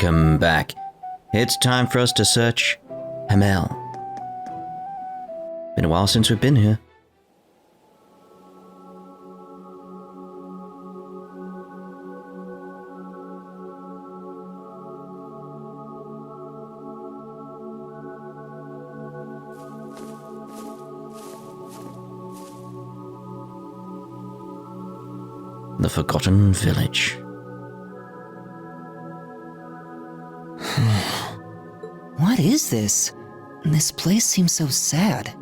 Welcome back. It's time for us to search Hamel. Been a while since we've been here. The Forgotten Village. What is this? This place seems so sad.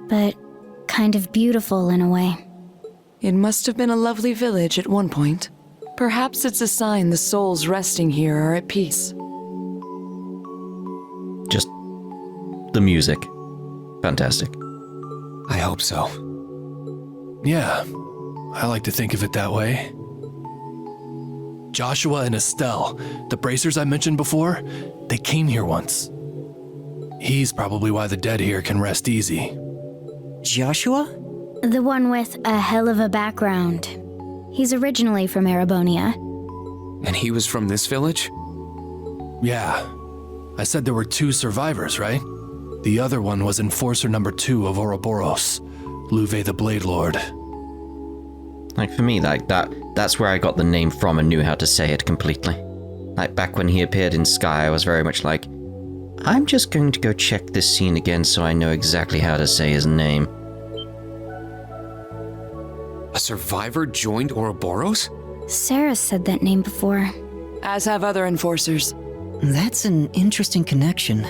But kind of beautiful in a way. It must have been a lovely village at one point. Perhaps it's a sign the souls resting here are at peace. Just the music. Fantastic. I hope so. Yeah, I like to think of it that way. Joshua and Estelle, the bracers I mentioned before, they came here once. He's probably why the dead here can rest easy. Joshua? The one with a hell of a background. He's originally from Erebonia. And he was from this village? Yeah. I said there were 2 survivors, right? The other one was Enforcer number 2 of Ouroboros, Louvet the Blade Lord. Like, for me, that's where I got the name from and knew how to say it completely. Like, back when he appeared in Sky, I was very much like, I'm just going to go check this scene again so I know exactly how to say his name. A survivor joined Ouroboros? Sarah said that name before. As have other enforcers. That's an interesting connection.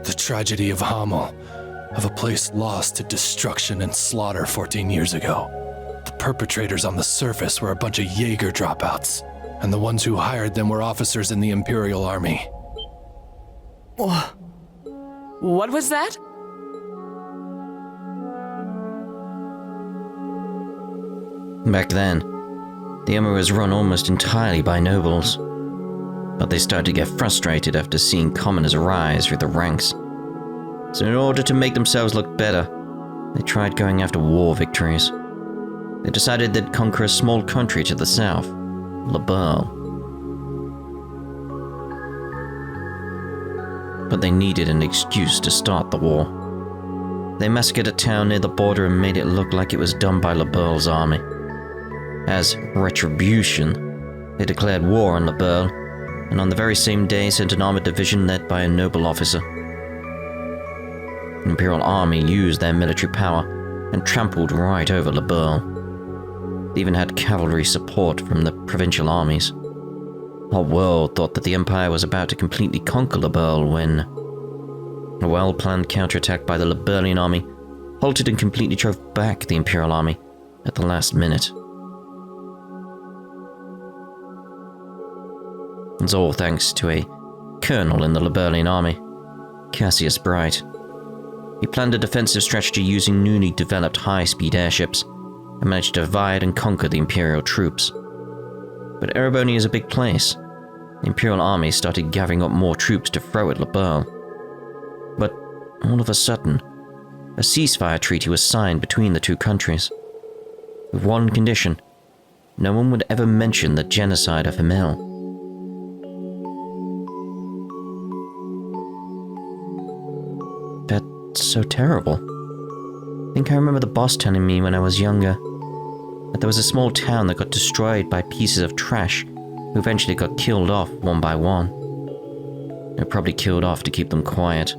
The tragedy of Hamel, of a place lost to destruction and slaughter 14 years ago. The perpetrators on the surface were a bunch of Jaeger dropouts, and the ones who hired them were officers in the Imperial Army. What was that? Back then, the army was run almost entirely by nobles. But they started to get frustrated after seeing commoners rise through the ranks. So in order to make themselves look better, they tried going after war victories. They decided they'd conquer a small country to the south, Laberle. But they needed an excuse to start the war. They massacred a town near the border and made it look like it was done by Laberle's army. As retribution, they declared war on Laberle, and on the very same day sent an armored division led by a noble officer. The Imperial Army used their military power and trampled right over Laberle. They even had cavalry support from the provincial armies. The whole world thought that the Empire was about to completely conquer Laberle when a well-planned counterattack by the Laberlian army halted and completely drove back the Imperial Army at the last minute. It's all thanks to a colonel in the Laberlian army, Cassius Bright. He planned a defensive strategy using newly developed high-speed airships and managed to divide and conquer the Imperial troops. But Erebonia is a big place. The Imperial army started gathering up more troops to throw at Laberle. But all of a sudden, a ceasefire treaty was signed between the 2 countries. With one condition: no one would ever mention the genocide of Hamel. That's so terrible. I think I remember the boss telling me when I was younger that there was a small town that got destroyed by pieces of trash who eventually got killed off one by one. They were probably killed off to keep them quiet.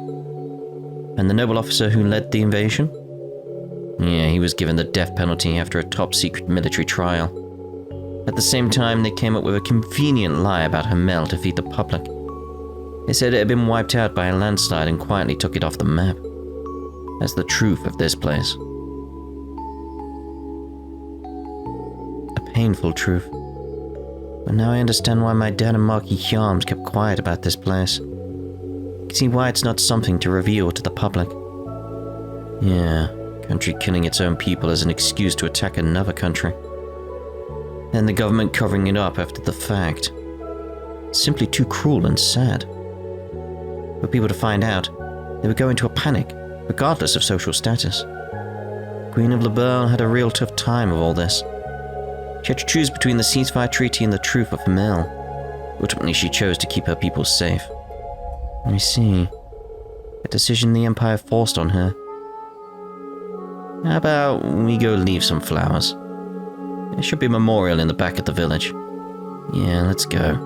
And the noble officer who led the invasion? Yeah, he was given the death penalty after a top-secret military trial. At the same time, they came up with a convenient lie about Hamel to feed the public. They said it had been wiped out by a landslide and quietly took it off the map. That's the truth of this place. A painful truth. But now I understand why my dad and Marquis Hyams kept quiet about this place. You can see why it's not something to reveal to the public. Yeah, country killing its own people as an excuse to attack another country. And the government covering it up after the fact. It's simply too cruel and sad. For people to find out, they would go into a panic, regardless of social status. Queen of Laberle had a real tough time with all this. She had to choose between the ceasefire treaty and the truth of Hamel. Ultimately, she chose to keep her people safe. I see. A decision the Empire forced on her. How about we go leave some flowers? There should be a memorial in the back of the village. Yeah, let's go.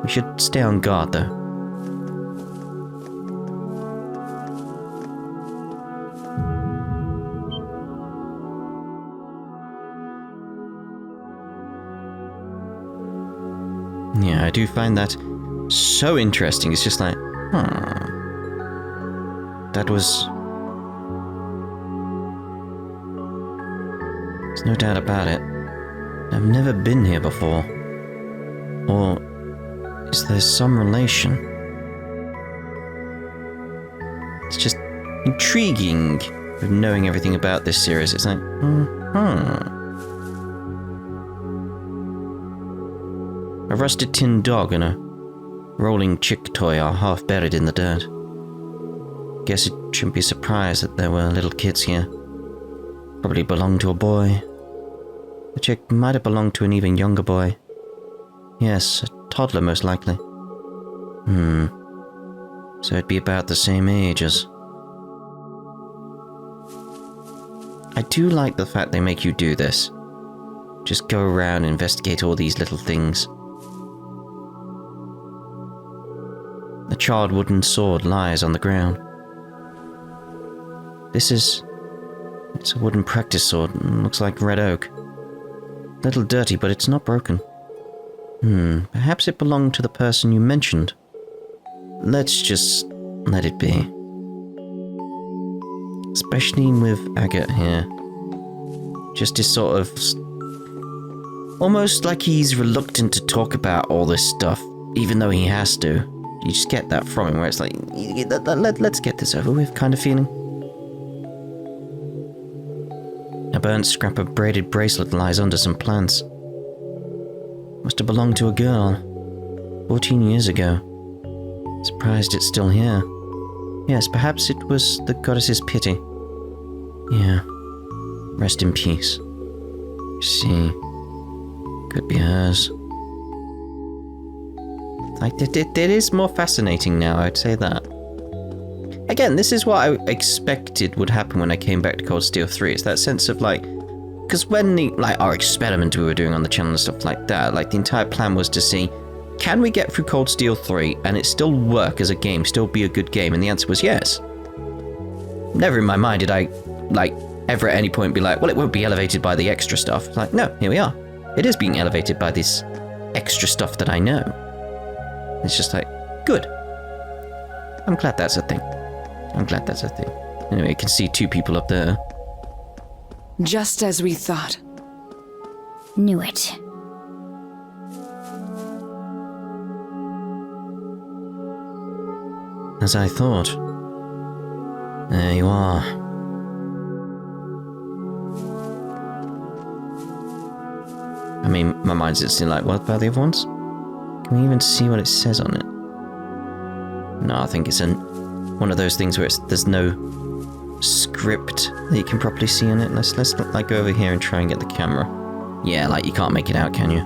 We should stay on guard, though. Yeah, I do find that so interesting. It's just like, That was... There's no doubt about it. I've never been here before. Or is there some relation? It's just intriguing with knowing everything about this series. It's like, A rusted tin dog and a rolling chick toy are half buried in the dirt. Guess it shouldn't be surprised that there were little kids here. Probably belonged to a boy. The chick might have belonged to an even younger boy. Yes, a toddler most likely. So it'd be about the same age as... I do like the fact they make you do this. Just go around and investigate all these little things. The charred wooden sword lies on the ground. It's a wooden practice sword. Looks like red oak. A little dirty, but it's not broken. Perhaps it belonged to the person you mentioned. Let's just let it be. Especially with Agate here. Just is sort of... almost like he's reluctant to talk about all this stuff, even though he has to. You just get that from him, where it's like, let's get this over with kind of feeling. A burnt scrap of braided bracelet lies under some plants. Must have belonged to a girl. 14 years ago. Surprised it's still here. Yes, perhaps it was the goddess's pity. Yeah. Rest in peace. See. Could be hers. Like, it is more fascinating now, I'd say that. Again, this is what I expected would happen when I came back to Cold Steel 3. It's that sense of, like... Because when our experiment we were doing on the channel and stuff like that, like, the entire plan was to see, can we get through Cold Steel 3 and it still work as a game, still be a good game? And the answer was yes. Never in my mind did I, like, ever at any point be like, well, it won't be elevated by the extra stuff. Like, no, here we are. It is being elevated by this extra stuff that I know. It's just like, good. I'm glad that's a thing. Anyway, you can see two people up there. Just as we thought. Knew it. As I thought. There you are. I mean, my mind's just like, what about the other ones? Can we even see what it says on it? No, I think it's one of those things where there's no script that you can properly see in it. Let's like go over here and try and get the camera. Yeah, like you can't make it out, can you?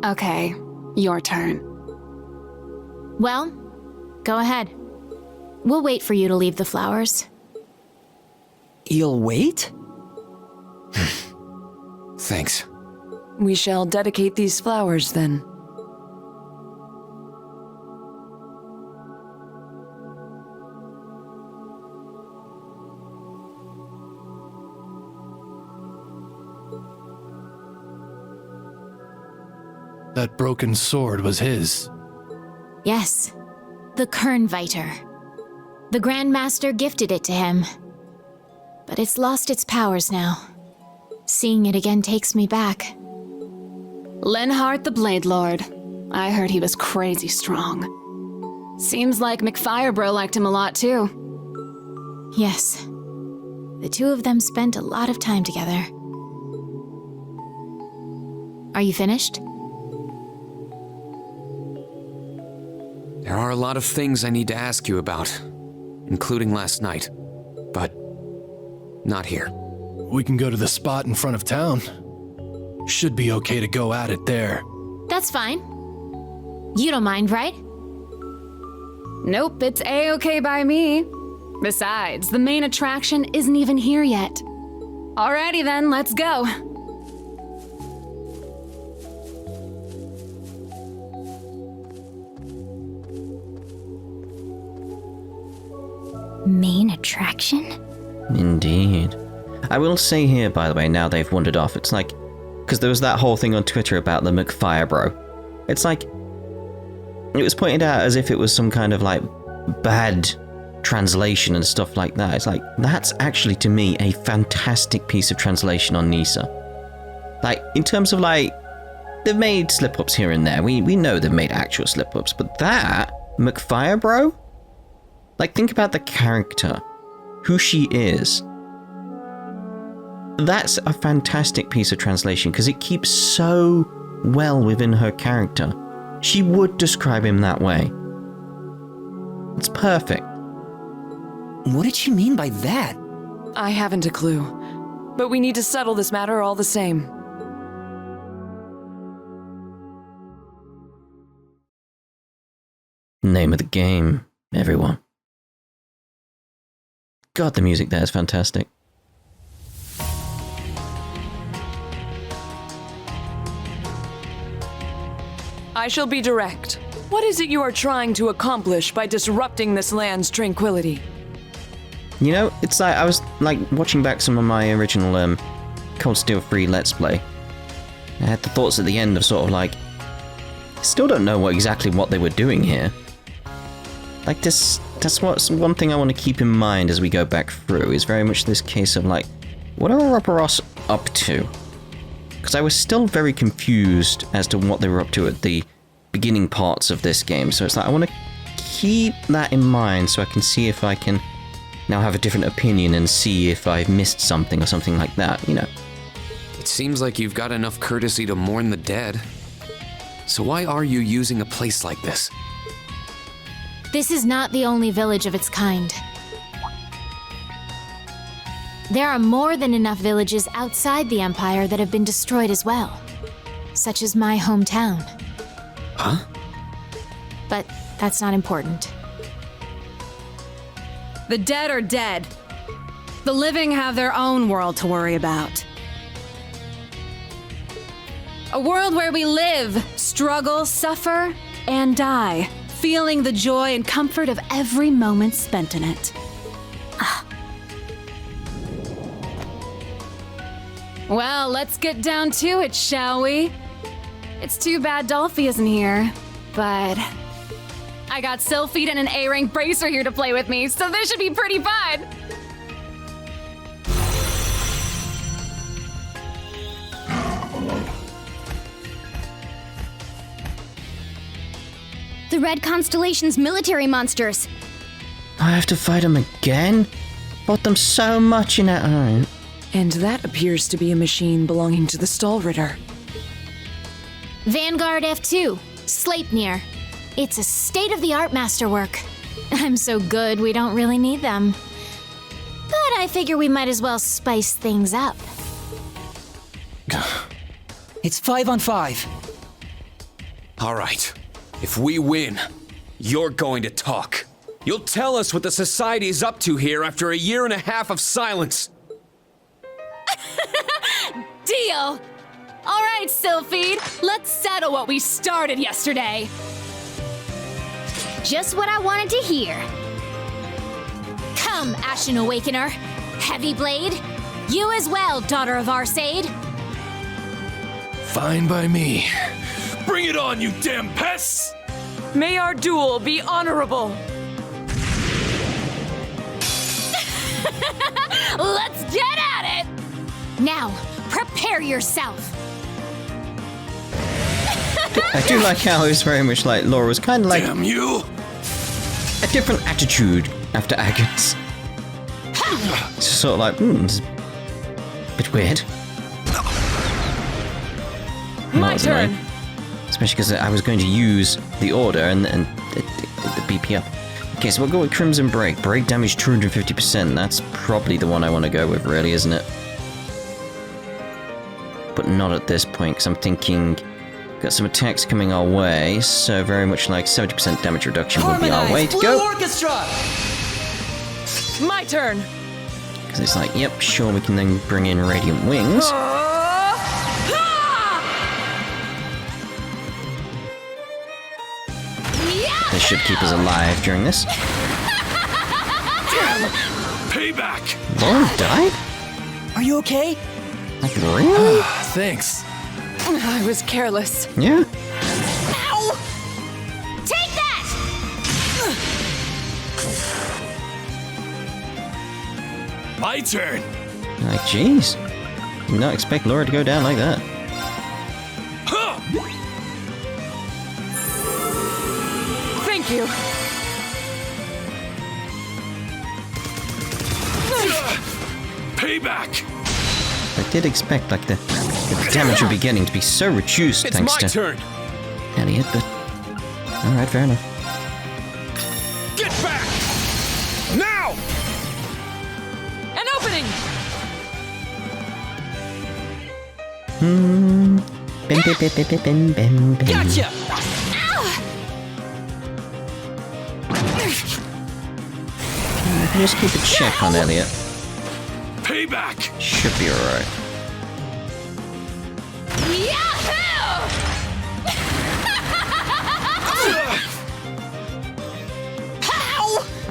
Okay, your turn. Well, go ahead. We'll wait for you to leave the flowers. You'll wait? Thanks. We shall dedicate these flowers then. That broken sword was his. Yes, the Kernviter. The Grand Master gifted it to him. But it's lost its powers now. Seeing it again takes me back. Linhardt the Blade Lord. I heard he was crazy strong. Seems like McFirebro liked him a lot too. Yes. The two of them spent a lot of time together. Are you finished? There are a lot of things I need to ask you about, including last night. But not here. We can go to the spot in front of town. Should be okay to go at it there. That's fine. You don't mind, right? Nope, it's A-okay by me. Besides, the main attraction isn't even here yet. Alrighty then, let's go. Main attraction? Indeed. I will say here, by the way, now they've wandered off, it's like, because there was that whole thing on Twitter about the McFirebro. It's like, it was pointed out as if it was some kind of like bad translation and stuff like that. It's like, that's actually to me a fantastic piece of translation on Nisa. Like, in terms of like, they've made slip-ups here and there. We know they've made actual slip-ups, but that, McFirebro? Like, think about the character, who she is. That's a fantastic piece of translation because it keeps so well within her character. She would describe him that way. It's perfect. What did she mean by that? I haven't a clue. But we need to settle this matter all the same. Name of the game, everyone. God, the music there is fantastic. I shall be direct. What is it you are trying to accomplish by disrupting this land's tranquility? You know, it's like, I was like watching back some of my original Cold Steel 3 Let's Play. I had the thoughts at the end of sort of like, still don't know exactly what they were doing here. Like that's one thing I want to keep in mind as we go back through, is very much this case of like, what are Ouroboros up to? Because I was still very confused as to what they were up to at the beginning parts of this game. So it's like, I want to keep that in mind so I can see if I can now have a different opinion and see if I've missed something or something like that, you know. It seems like you've got enough courtesy to mourn the dead. So why are you using a place like this? This is not the only village of its kind. There are more than enough villages outside the Empire that have been destroyed as well, such as my hometown. Huh? But that's not important. The dead are dead. The living have their own world to worry about. A world where we live, struggle, suffer, and die, feeling the joy and comfort of every moment spent in it. Well, let's get down to it, shall we? It's too bad Dolphy isn't here, but I got Sylphid and an A-rank bracer here to play with me, so this should be pretty fun! The Red Constellation's military monsters. I have to fight them again? Fought them so much in that iron. And that appears to be a machine belonging to the Stallritter. Vanguard F2, Sleipnir. It's a state-of-the-art masterwork. I'm so good we don't really need them. But I figure we might as well spice things up. It's 5 on 5. All right. If we win, you're going to talk. You'll tell us what the Society's up to here after a year and a half of silence. Deal! Alright, Sylphid, let's settle what we started yesterday. Just what I wanted to hear. Come, Ashen Awakener. Heavy Blade. You as well, Daughter of Arsaid. Fine by me. Bring it on, you damn pests! May our duel be honorable! Let's get at it! Now, prepare yourself. I do like how it was very much like Laura was kind of like, Damn you! a different attitude after Agons. It's sort of like, it's a bit weird. My turn. Annoying. Especially because I was going to use the order and the BP up. Okay, so we'll go with Crimson Break. Break damage 250%. That's probably the one I want to go with, really, isn't it? But not at this point, because I'm thinking... Got some attacks coming our way, so very much like 70% damage reduction will be our way to go. Orchestra! My turn. Because it's like, yep, sure, we can then bring in Radiant Wings. This should keep us alive during this. Payback! Lauren died? Are you okay? Like, really? Thanks. I was careless. Yeah. Ow! Take that! My turn! Like, jeez. Did not expect Laura to go down like that. Thank you. Payback! I did expect, like, the damage we'll be getting to be so reduced It's thanks my to turn. Elliot, but... Alright, fair enough. Get back! Now! An opening. Bim, bim, bim, bim, bim, bim, bim. Gotcha! Just keep a check on Elliot. Payback! Should be alright.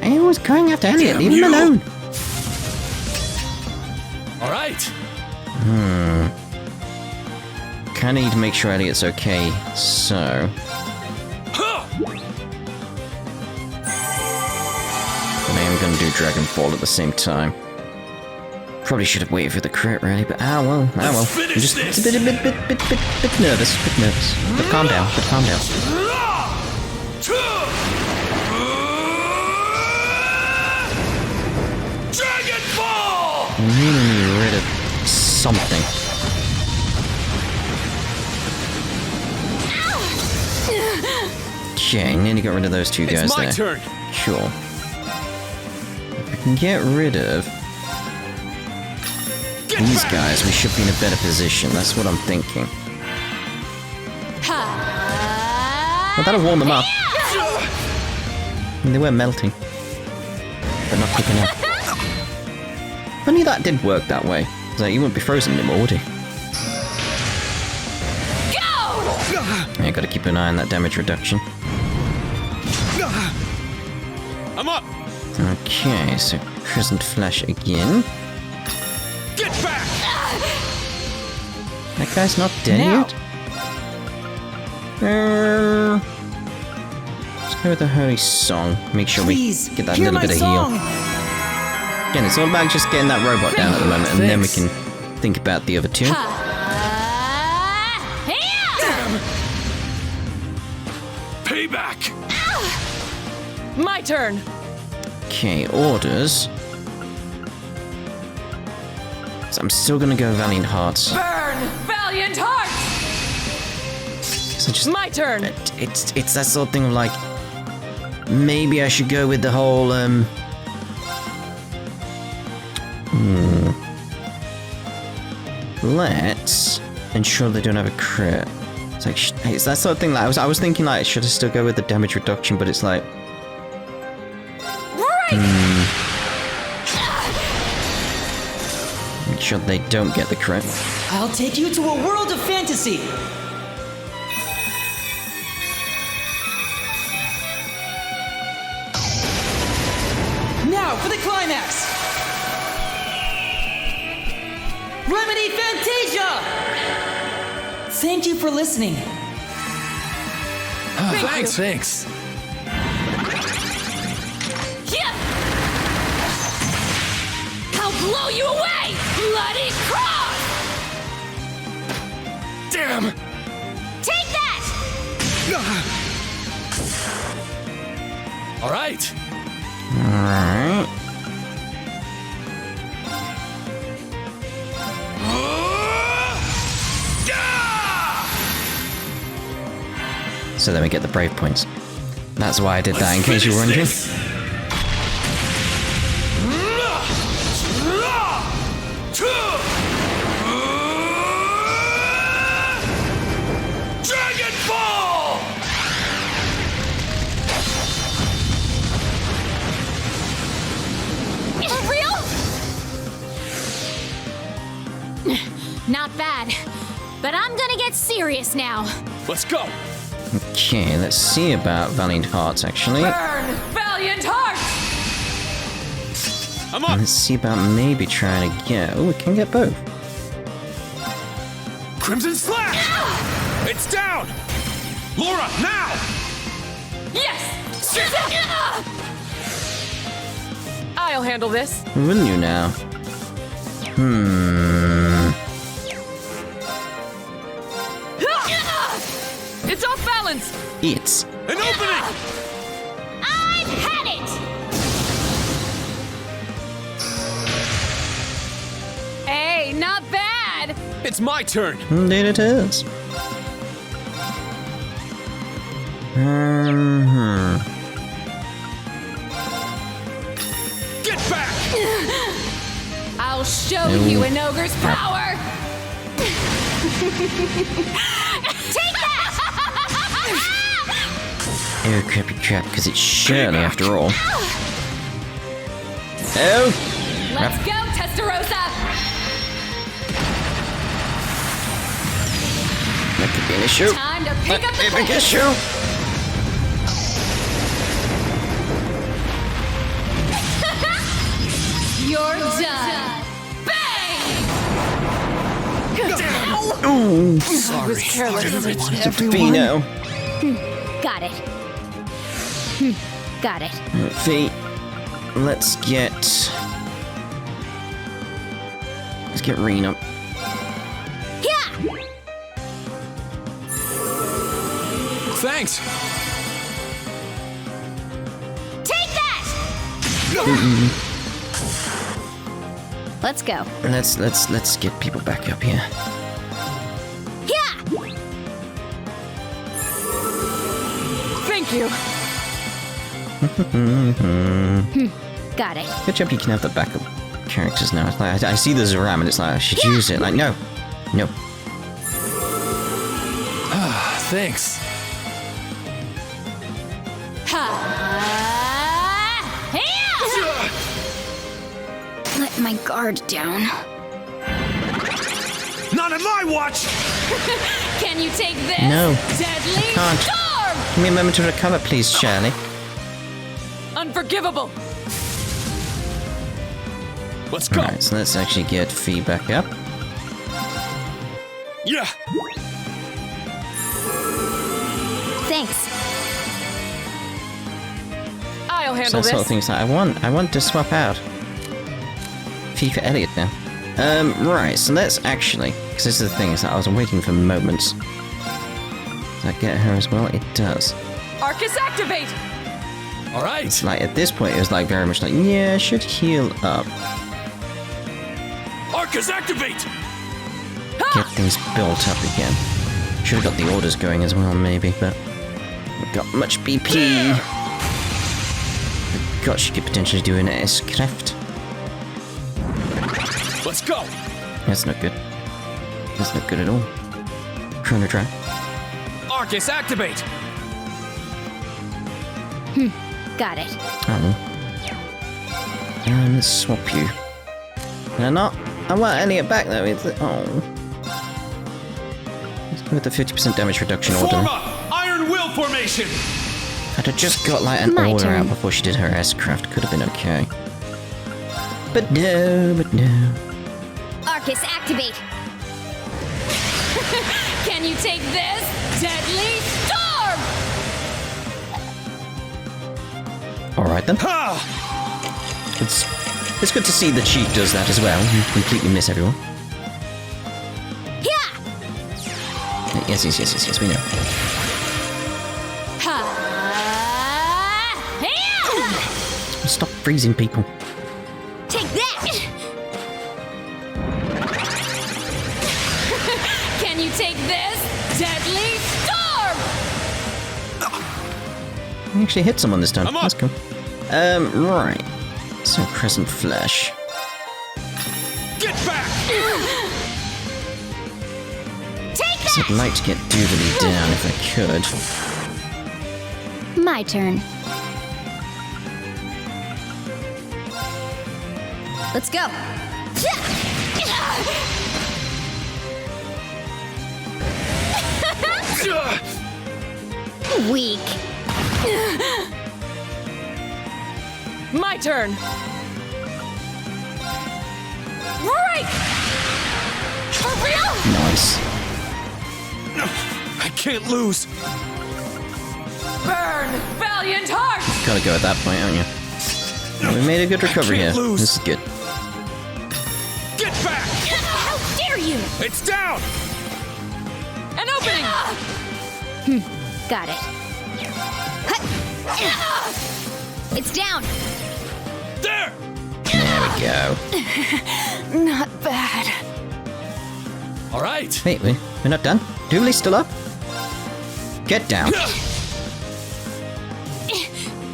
I was going after Elliot, leave him alone. Alright! Kinda need to make sure Elliot's okay, so... But I am gonna do Dragonfall at the same time. Probably should have waited for the crit, really, but well. I'm just a bit nervous, But calm down, Dragonfall! I really need rid of something. Okay, nearly got rid of those two guys It's my there. turn. Sure. If we can get rid of these guys, we should be in a better position. That's what I'm thinking. Well, that'll warm them up. And they were melting. But not cooking up. If only that did work that way. So he wouldn't be frozen anymore, would he? Yeah, gotta keep an eye on that damage reduction. I'm up. Okay, so Crescent Flash again. Get back! That guy's not dead yet? Let's go with the Holy Song. Make sure Please, we get that hear little my bit of song. heal. Again, it's all about just getting that robot down at the moment, and then we can think about the other two. Payback! My turn. Okay, orders. So I'm still gonna go Valiant Hearts. Burn, valiant heart. So just, My turn. it's that sort of thing of like, maybe I should go with the whole Let's ensure they don't have a crit. It's like it's that sort of thing. Like I was thinking, like should I still go with the damage reduction? But it's like, make sure they don't get the crit. I'll take you to a world of fantasy. Now for the climax. Remedy Fantasia! Thank you for listening. Thanks. I'll blow you away! Bloody cross! Damn! Take that! All right. Alright. So then we get the brave points. That's why I did that, in case you were wondering. Dragon Ball! Real? Not bad. But I'm gonna get serious now. Let's go! Okay, let's see about Valiant Hearts, actually. Burn, valiant heart! I'm up! Let's see about maybe trying to get... Oh, we can get both. Crimson Slash! It's down! Laura, now! Yes! I'll handle this. Wouldn't you now? It's off balance! It's... An opening! I've had it! Hey, not bad! It's my turn! Indeed it is. Get back! I'll show you an ogre's power! Take that! Oh, crappy crap, because it's Shirley after all. Oh! Let's go, Testarossa! That could be an issue. Time to pick up the Big pace! issue! You're done! Bang! Ooh! Sorry. Vino. Got it. Got it. V. Let's get... Let's get Rean up. Yeah! Thanks! Take that! Let's go. Let's get people back up here. Yeah! Thank you. Got it. Good job you can have the backup characters now. It's like, I see the Zoram and it's like, I should use it. Like, no. No. Thanks. Let my guard down. Not on my watch! Can you take this? No. Deadly Can't. storm! Give me a moment to recover, please, Shirley. Unforgivable! Let's go! Alright, so let's actually get Fee back up. Yeah! Thanks. I'll So handle that sort of this. things that I want to swap out Fee for Elliot now. Right, so let's actually, because this is the thing, is that I was waiting for moments. Does that get her as well? It does. Arcus activate! All right. It's like, at this point, it was like very much like, yeah, I should heal up. Arcus activate! Get things built up again. Should have got the orders going as well, maybe, but not got much BP. God, she could potentially do an S-craft. Let's go! That's not good. That's not good at all. Chrono Trap. Arcus activate! Got it. Oh. Let's swap you. No, not. I want Elliot back though. Oh. Let's go with the 50% damage reduction order. Form up! Iron Will formation! I'd have just got like an My order turn. out before she did her S-craft. Could have been okay. But no, but no. Arcus activate. Can you take this? Deadly storm! Alright then. Ha! It's good to see the chief does that as well. You completely miss everyone. Yeah! Yes, we know. Ha! Yeah! Stop freezing people. Take that! Can you take this? Deadly storm! I actually hit someone this time. I'm up. That's cool. Right. So, Crescent Flash. Get back! Take I'd that! like to get Duvalie down if I could. My turn. Let's go. Weak. My turn. Right! For real? Nice. I can't lose. Burn, valiant heart! Gotta go at that point, aren't you? Well, we made a good recovery here. can't lose. This is good. Get back! How dare you? It's down! An opening! Got it. It's down. There! There we go. Not bad. All right. Wait, we're not done? Duvalie's still up? Get down.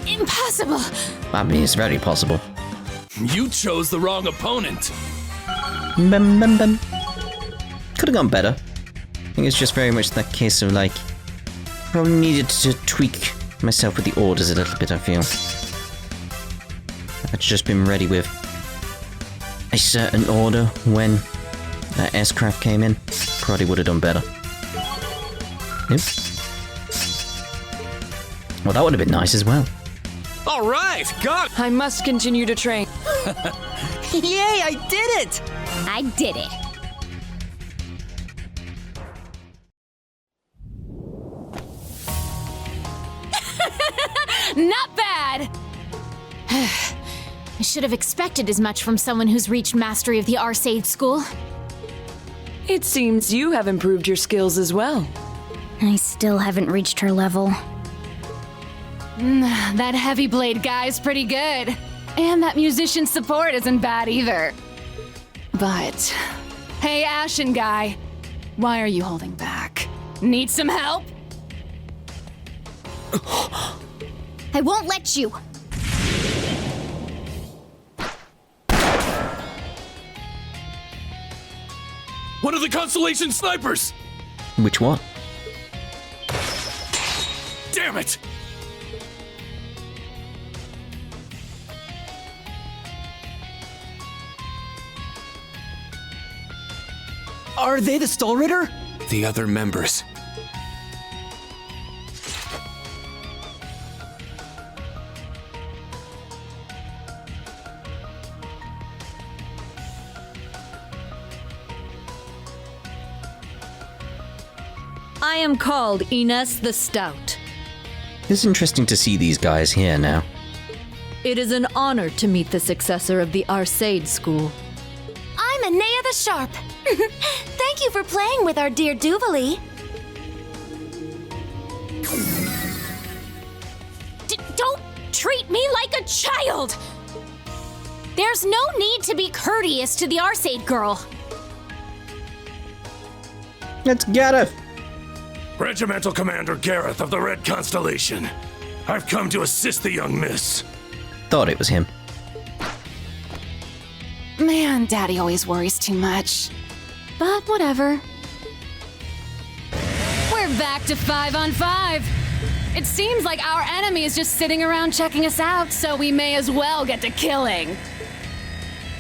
Impossible. I mean, it's very possible. You chose the wrong opponent. Bum, bum, bum. Could have gone better. I think it's just very much that case of like, probably needed to tweak myself with the orders a little bit, I feel. I'd just been ready with a certain order when that S-craft came in. Probably would have done better. Yep. Well, that would have been nice as well. All right, got it. I must continue to train. Yay, I did it! I did it. Not bad! I should have expected as much from someone who's reached mastery of the Arcade School. It seems you have improved your skills as well. I still haven't reached her level. That heavy blade guy's pretty good. And that musician support isn't bad either. But, hey Ashen guy, why are you holding back? Need some help? I won't let you. One of the Constellation snipers! Which one? Damn it! Are they the Stall Ritter? The other members. I am called Ines the Stout. It's interesting to see these guys here now. It is an honor to meet the successor of the Arcade School. I'm Anea the Sharp. Thank you for playing with our dear Duvalie. Don't treat me like a child! There's no need to be courteous to the Arcade girl. Let's get her! Regimental Commander Gareth of the Red Constellation. I've come to assist the young miss. Thought it was him. Man, Daddy always worries too much. But whatever. We're back to 5-on-5. It seems like our enemy is just sitting around checking us out, so we may as well get to killing.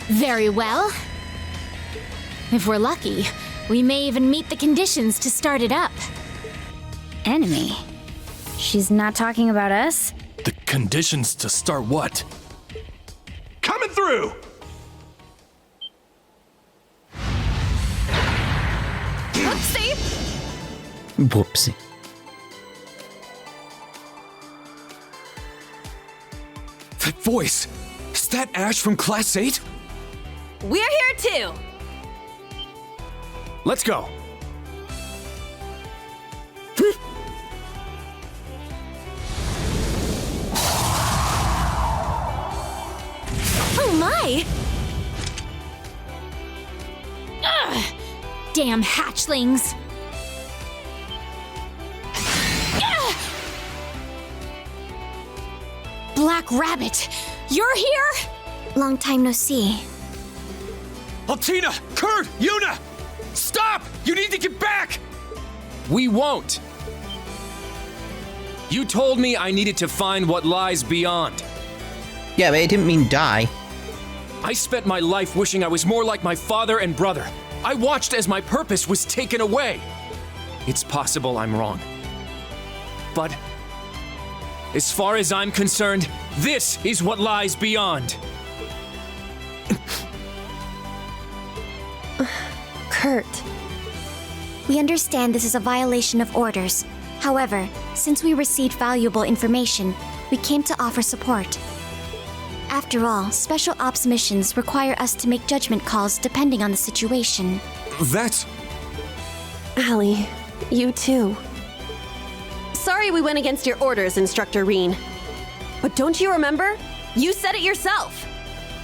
Very well. If we're lucky, we may even meet the conditions to start it up. Enemy? She's not talking about us? The conditions to start what? Coming through! Oopsie! Whoopsie. That voice! Is that Ash from Class 8? We're here too! Let's go. Why? Ugh! Damn hatchlings! Ugh! Black Rabbit, you're here? Long time no see. Altina! Kurt! Yuna! Stop! You need to get back! We won't. You told me I needed to find what lies beyond. Yeah, but it didn't mean die. I spent my life wishing I was more like my father and brother. I watched as my purpose was taken away. It's possible I'm wrong. But as far as I'm concerned, this is what lies beyond. Kurt. We understand this is a violation of orders. However, since we received valuable information, we came to offer support. After all, special ops missions require us to make judgment calls depending on the situation. That's... Allie, you too. Sorry we went against your orders, Instructor Rean. But don't you remember? You said it yourself.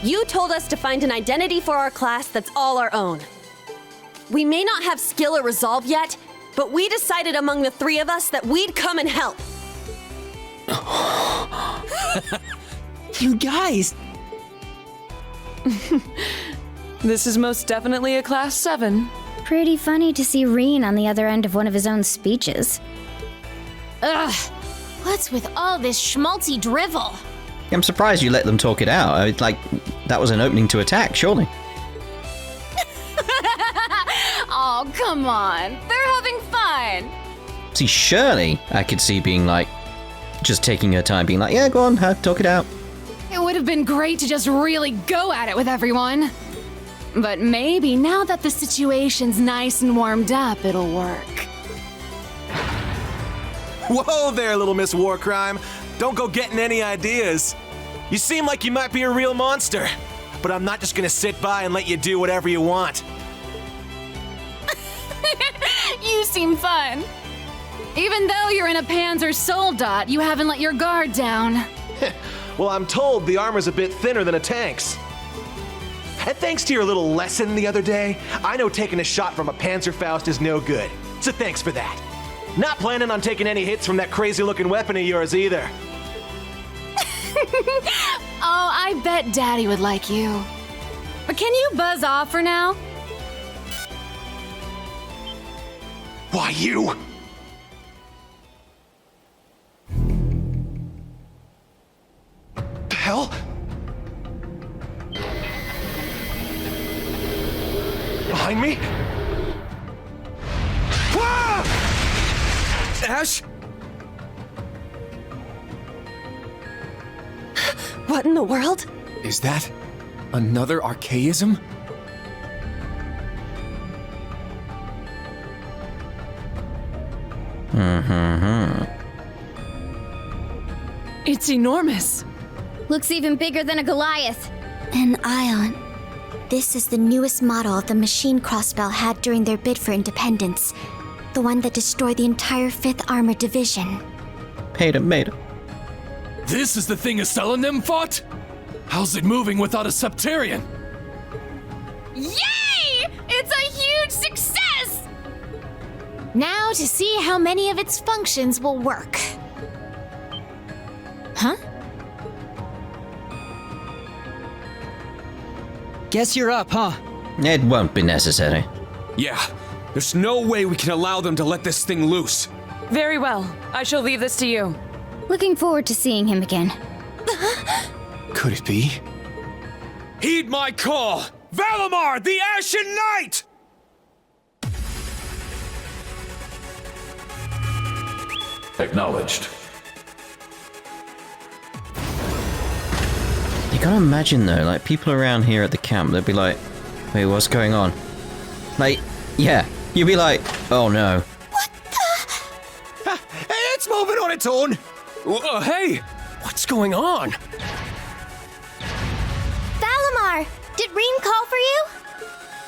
You told us to find an identity for our class that's all our own. We may not have skill or resolve yet, but we decided among the three of us that we'd come and help. You guys! This is most definitely a Class 7. Pretty funny to see Rean on the other end of one of his own speeches. Ugh! What's with all this schmaltzy drivel? I'm surprised you let them talk it out. It's like, that was an opening to attack, surely. Oh, come on. They're having fun. See, Shirley, I could see being like, just taking her time, being like, yeah, go on, talk it out. It would have been great to just really go at it with everyone. But maybe now that the situation's nice and warmed up, it'll work. Whoa there, little Miss Warcrime. Don't go getting any ideas. You seem like you might be a real monster, but I'm not just gonna sit by and let you do whatever you want. You seem fun. Even though you're in a Panzer Soldat, you haven't let your guard down. Well, I'm told the armor's a bit thinner than a tank's. And thanks to your little lesson the other day, I know taking a shot from a Panzerfaust is no good. So thanks for that. Not planning on taking any hits from that crazy-looking weapon of yours either. Oh, I bet Daddy would like you. But can you buzz off for now? Why, you? The hell? Behind me? Ah! Ash? What in the world? Is that another archaism? It's enormous. Looks even bigger than a Goliath. An ion. This is the newest model of the machine Crossbell had during their bid for independence. The one that destroyed the entire 5th Armored Division. Made it. This is the thing Estelle and them fought? How's it moving without a Septarian? Yay! It's a huge success! Now to see how many of its functions will work. Huh? Guess you're up, huh? It won't be necessary. Yeah, there's no way we can allow them to let this thing loose. Very well. I shall leave this to you. Looking forward to seeing him again. Could it be? Heed my call! Valimar, the Ashen Knight! Acknowledged. You gotta imagine though, like people around here at the camp, they'd be like, wait, what's going on? Like, yeah, you'd be like, oh no. It's moving on its own! Hey! What's going on? Valimar! Did Rean call for you?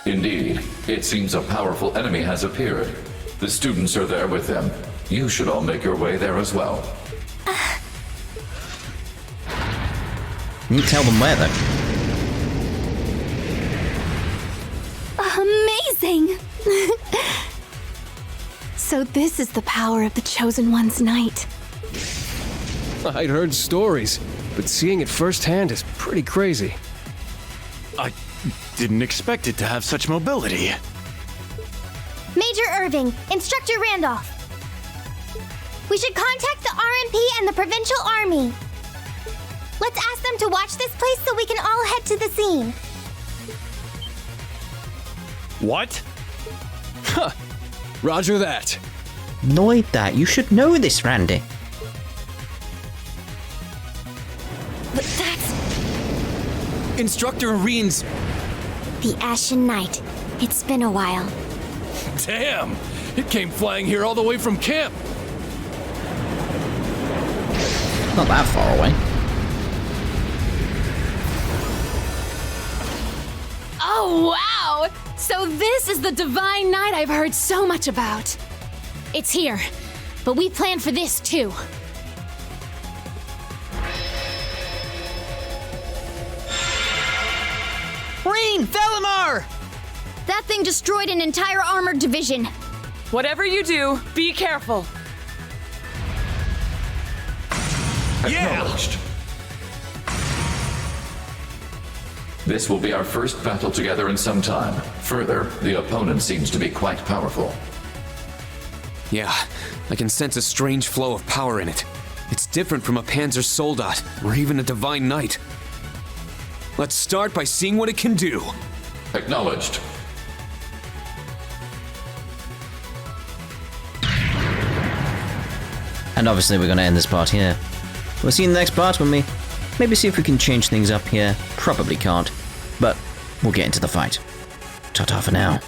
Indeed. It seems a powerful enemy has appeared. The students are there with them. You should all make your way there as well. You tell them where though. Amazing! So this is the power of the Chosen One's night. I'd heard stories, but seeing it firsthand is pretty crazy. I didn't expect it to have such mobility. Major Irving, Instructor Randolph. We should contact the RMP and the Provincial Army. Let's ask them to watch this place so we can all head to the scene. What? Huh. Roger that. Noid that. You should know this, Randy. But that's Instructor Rean's... the Ashen Knight. It's been a while. Damn! It came flying here all the way from camp! Not that far away. Oh, wow! So this is the Divine Night I've heard so much about. It's here, but we planned for this too. Rean! Valimar! That thing destroyed an entire armored division. Whatever you do, be careful. Acknowledged. This will be our first battle together in some time. Further, the opponent seems to be quite powerful. Yeah, I can sense a strange flow of power in it. It's different from a Panzer Soldat, or even a Divine Knight. Let's start by seeing what it can do. Acknowledged. And obviously we're going to end this part here. We'll see you in the next part when we maybe see if we can change things up here. Probably can't, but we'll get into the fight. Ta-ta for now.